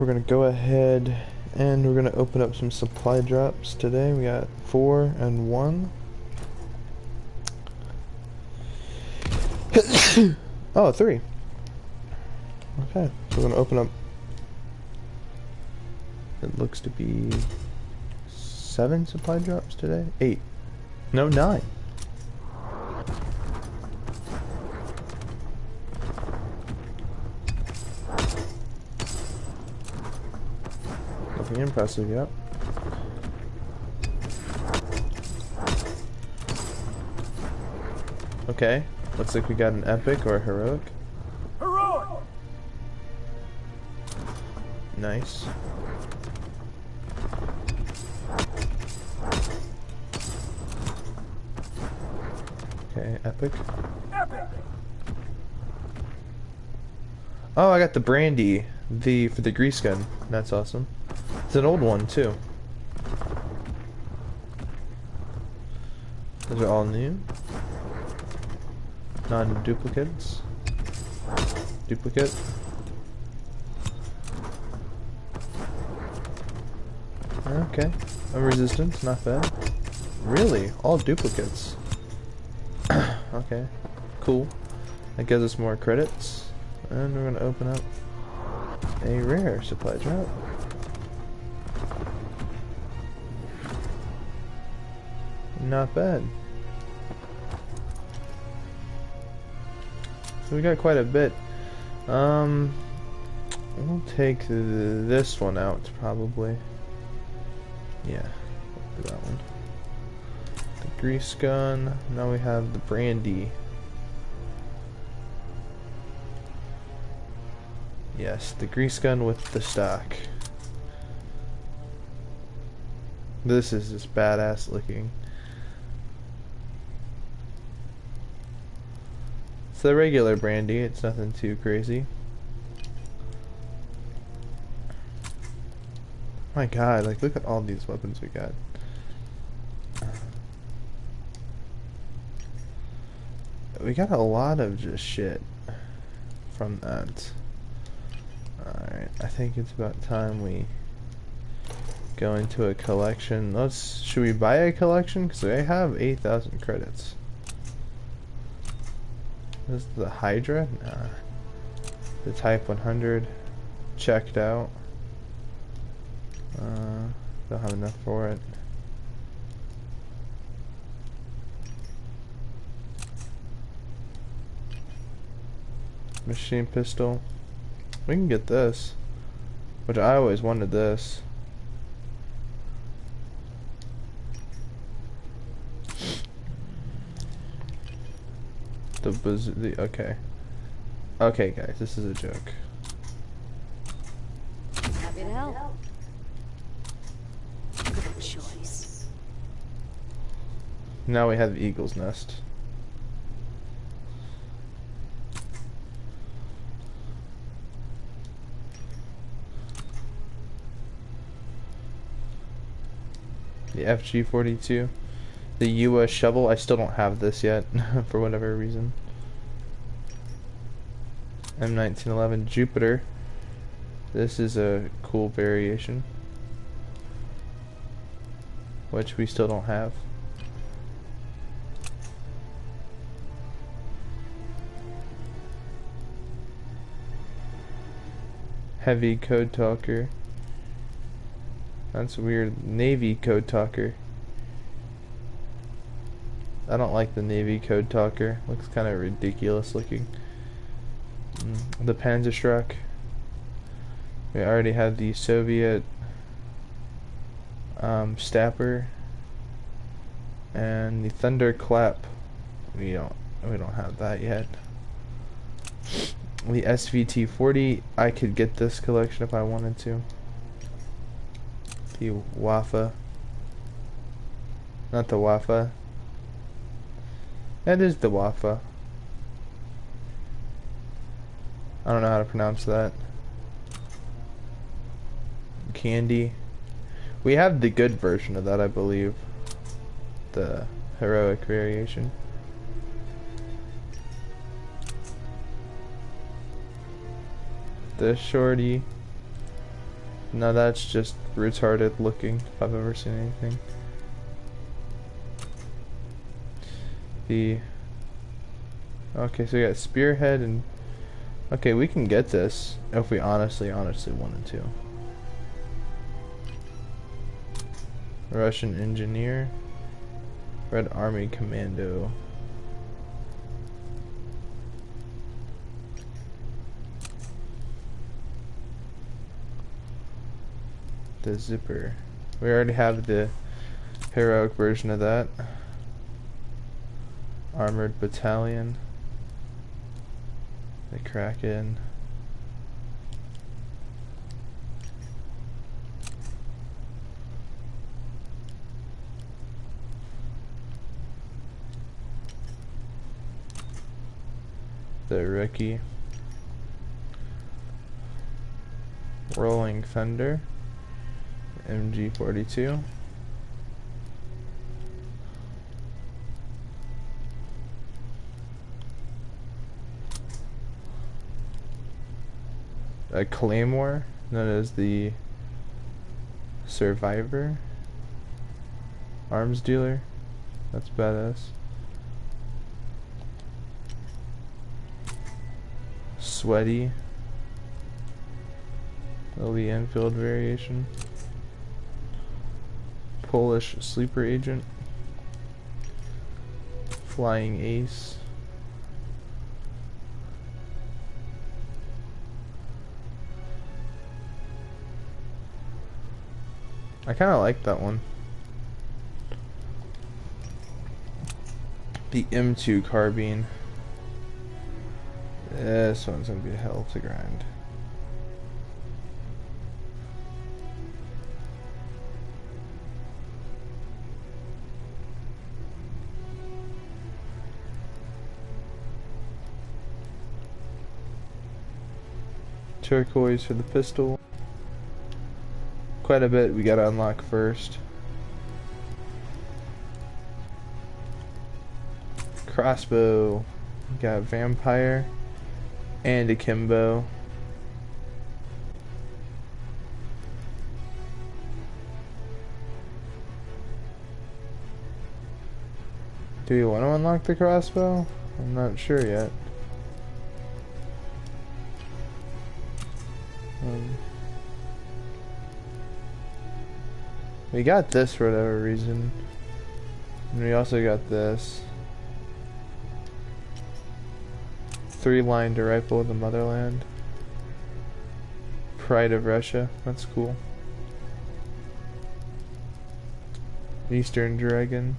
We're gonna go ahead and we're gonna open up some supply drops today. We got 4 and 1. Oh, 3. Okay, so we're gonna open up. It looks to be 7 supply drops today. 8. No, 9. Nothing impressive yet. Okay, looks like we got an epic or a heroic. Heroic! Nice. Okay, epic. Epic! Oh, I got the brandy, for the grease gun. That's awesome. It's an old one too. Those are all new. Non-duplicates. Duplicate. Okay. A resistance, not bad. Really? All duplicates. Okay. Cool. That gives us more credits. And we're gonna open up a rare supply drop. Not bad. So we got quite a bit. We'll take this one out probably. Yeah, we'll do that one. The grease gun. Now we have the brandy. Yes, the grease gun with the stock. This is just badass looking. It's the regular brandy, it's nothing too crazy. My god, like look at all these weapons we got. We got a lot of just shit from that. Alright, I think it's about time we go into a collection. Should we buy a collection? Because I have 8,000 credits. This is the Hydra? Nah. The Type 100. Checked out. Don't have enough for it. Machine pistol. We can get this. Which I always wanted this. Okay. Okay guys, this is a joke. Happy to help. Good choice. Now we have the eagle's nest. The FG-42. The US shovel. I still don't have this yet for whatever reason. M1911 Jupiter. This is a cool variation, which we still don't have. Heavy code talker. That's weird. Navy code talker. I don't like the Navy code talker. Looks kind of ridiculous looking. The Panzerstruck. We already had the Soviet Stapper and the Thunderclap. We don't have that yet. The SVT-40. I could get this collection if I wanted to. The Wafa. Not the Wafa. That is the Wafa. I don't know how to pronounce that. Candy. We have the good version of that, I believe. The heroic variation. The shorty. No, that's just retarded looking, if I've ever seen anything. Okay, so we got spearhead and... Okay, we can get this if we honestly wanted to. Russian engineer. Red Army commando. The zipper. We already have the heroic version of that. Armored battalion. The Kraken. The Rookie. Rolling Thunder. MG42. A Claymore, known as the Survivor. Arms dealer, that's badass. Sweaty, Lee Enfield variation. Polish sleeper agent. Flying Ace. I kind of like that one. The M2 carbine. This one's gonna be a hell to grind. Turquoise for the pistol. Quite a bit we gotta unlock first. Crossbow. We got vampire and akimbo. Do we want to unlock the crossbow? I'm not sure yet. We got this for whatever reason. And we also got this. 3-lined rifle of the motherland. Pride of Russia. That's cool. Eastern Dragon.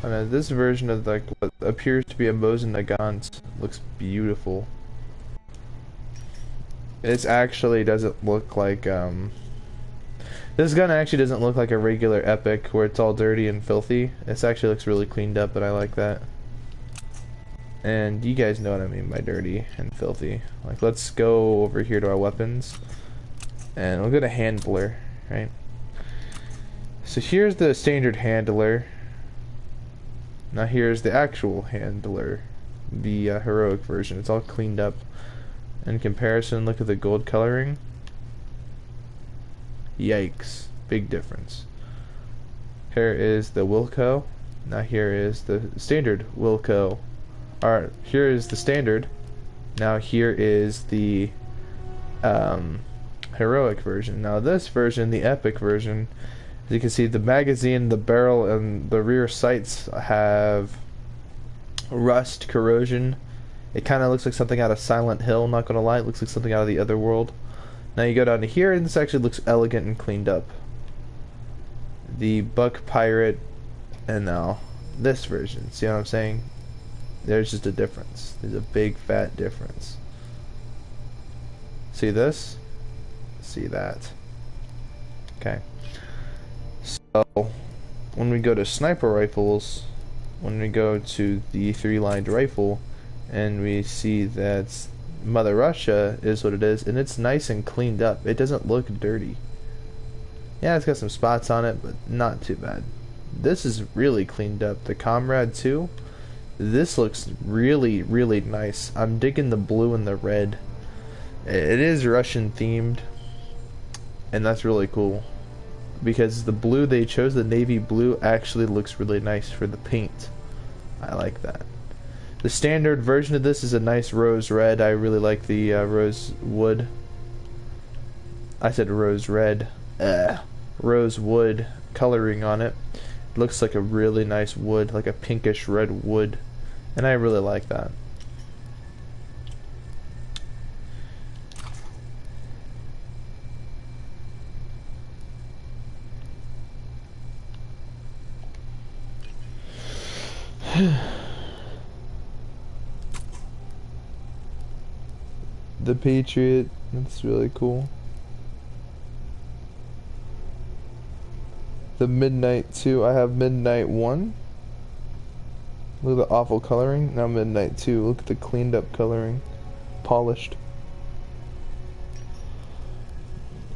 I know this version of like what appears to be a Mosin Nagant looks beautiful. It actually doesn't look like this gun actually doesn't look like a regular epic where it's all dirty and filthy. This actually looks really cleaned up, and I like that. And you guys know what I mean by dirty and filthy. Like, let's go over here to our weapons, and we'll go to handler, right? So here's the standard handler. Now here's the actual handler, the heroic version. It's all cleaned up. In comparison, look at the gold coloring. Yikes, big difference. Here is the Wilco. Now here is the standard Wilco. Alright, here is the standard. Now here is the heroic version. Now this version, the epic version, as you can see, the magazine, the barrel, and the rear sights have rust, corrosion. It kind of looks like something out of Silent Hill, not gonna lie. It looks like something out of the other world. Now you go down to here, and this actually looks elegant and cleaned up. The Buck Pirate, and now this version. See what I'm saying? There's just a difference. There's a big fat difference. See this? See that? Okay. So when we go to sniper rifles, when we go to the 3-lined rifle, and we see that Mother Russia is what it is, and it's nice and cleaned up. It doesn't look dirty. Yeah, it's got some spots on it, but not too bad. This is really cleaned up. The Comrade 2, this looks really, really nice. I'm digging the blue and the red. It is Russian themed, and that's really cool because the blue they chose, the navy blue, actually looks really nice for the paint. I like that. The standard version of this is a nice rose red. I really like the rose wood. I said rose red. Rose wood coloring on it. It looks like a really nice wood, like a pinkish red wood, and I really like that. The Patriot, that's really cool. The Midnight 2, I have Midnight 1. Look at the awful coloring. Now Midnight 2, look at the cleaned up coloring. Polished.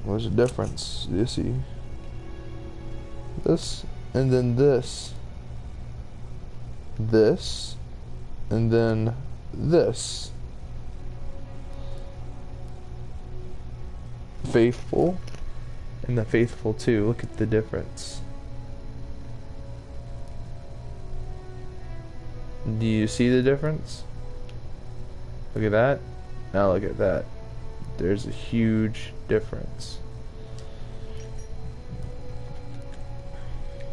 There's a difference, you see. This, and then this. This, and then this. Faithful, and the Faithful 2. Look at the difference. Do you see the difference? Look at that. Now look at that. There's a huge difference.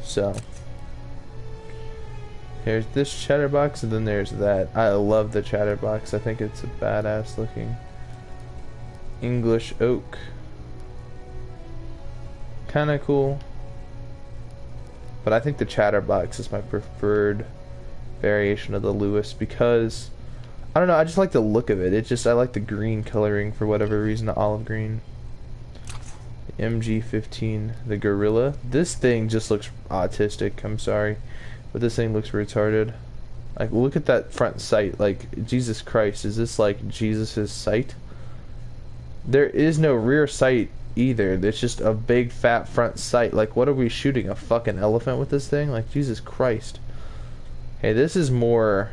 So here's this chatterbox, and then there's that. I love the chatterbox. I think it's a badass looking English oak. Kinda cool. But I think the chatterbox is my preferred variation of the Lewis because I don't know, I just like the look of it. I like the green coloring for whatever reason, the olive green. The MG15, the Gorilla. This thing just looks autistic, I'm sorry. But this thing looks retarded. Like, look at that front sight. Like, Jesus Christ, is this like Jesus's sight? There is no rear sight either. It's just a big fat front sight. Like, what are we shooting? A fucking elephant with this thing? Like, Jesus Christ. Hey, this is more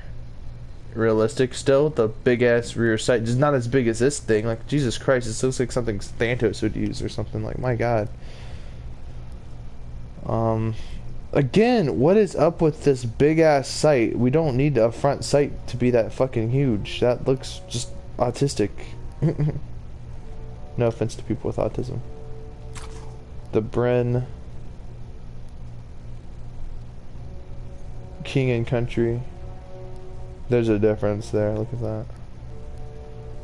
realistic still. The big ass rear sight, just not as big as this thing. Like, Jesus Christ, it looks like something Thanos would use or something. Like, my God. Again, what is up with this big ass sight? We don't need a front sight to be that fucking huge. That looks just autistic. No offense to people with autism. The Bren. King and Country. There's a difference there. Look at that.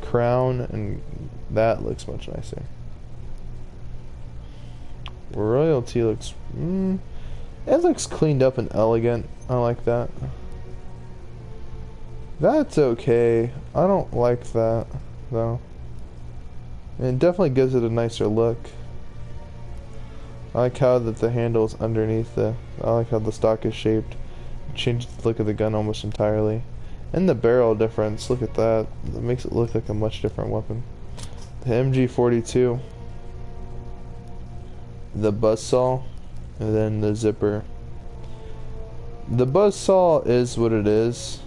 Crown, and that looks much nicer. Royalty looks... it looks cleaned up and elegant. I like that. That's okay. I don't like that, though. It definitely gives it a nicer look. I like how that the handle's underneath the... I like how the stock is shaped. It changes the look of the gun almost entirely. And the barrel difference, look at that. It makes it look like a much different weapon. The MG42. The buzzsaw. And then the zipper. The buzzsaw is what it is.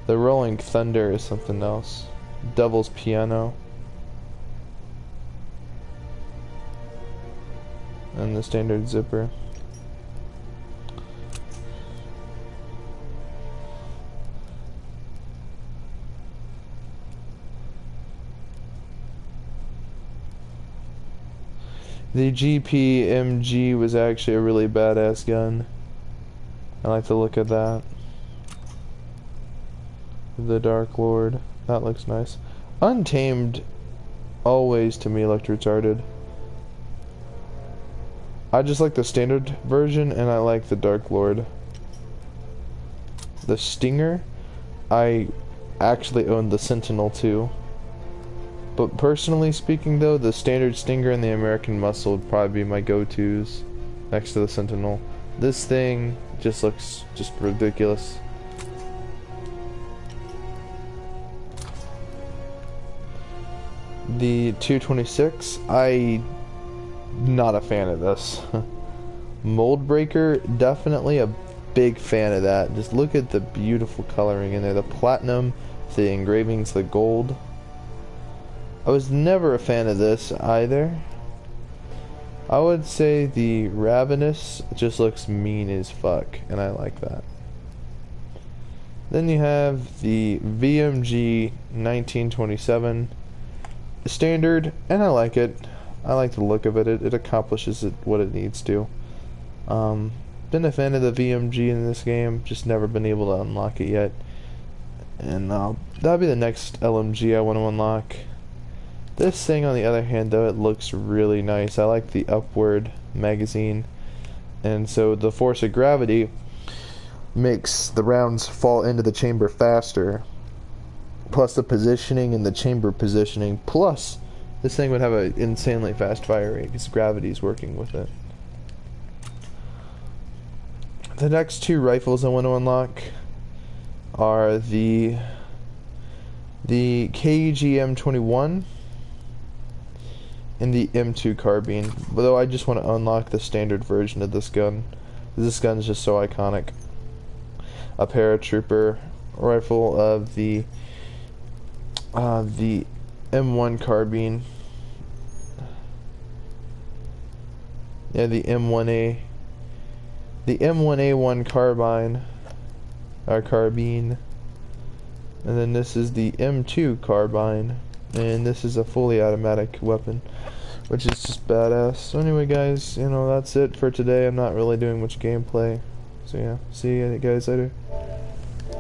The Rolling Thunder is something else. Devil's Piano. And the standard zipper. The GPMG was actually a really badass gun. I like the look of that. The Dark Lord. That looks nice. Untamed always to me looked retarded. I just like the standard version and I like the Dark Lord. The Stinger, I actually own the Sentinel too. But personally speaking though, the standard Stinger and the American Muscle would probably be my go-tos next to the Sentinel. This thing just looks just ridiculous. The 226, I'm not a fan of this. Mold Breaker, definitely a big fan of that. Just look at the beautiful coloring in there. The platinum, the engravings, the gold. I was never a fan of this either. I would say the Ravenous just looks mean as fuck, and I like that. Then you have the VMG 1927 standard, and I like it. I like the look of it. It accomplishes what it needs to. Been a fan of the VMG in this game, just never been able to unlock it yet. And that'll be the next LMG I want to unlock. This thing, on the other hand, though, it looks really nice. I like the upward magazine, and so the force of gravity makes the rounds fall into the chamber faster, plus the positioning and the chamber positioning, plus this thing would have an insanely fast fire rate because gravity is working with it. The next two rifles I want to unlock are the KGM-21 and the M2 carbine, although I just want to unlock the standard version of this gun. This gun is just so iconic. A paratrooper rifle of the M1 carbine. Yeah, the M1A. The M1A1 carbine. Carbine. And then this is the M2 carbine. And this is a fully automatic weapon, which is just badass. So anyway, guys, that's it for today. I'm not really doing much gameplay. So yeah, see you guys later.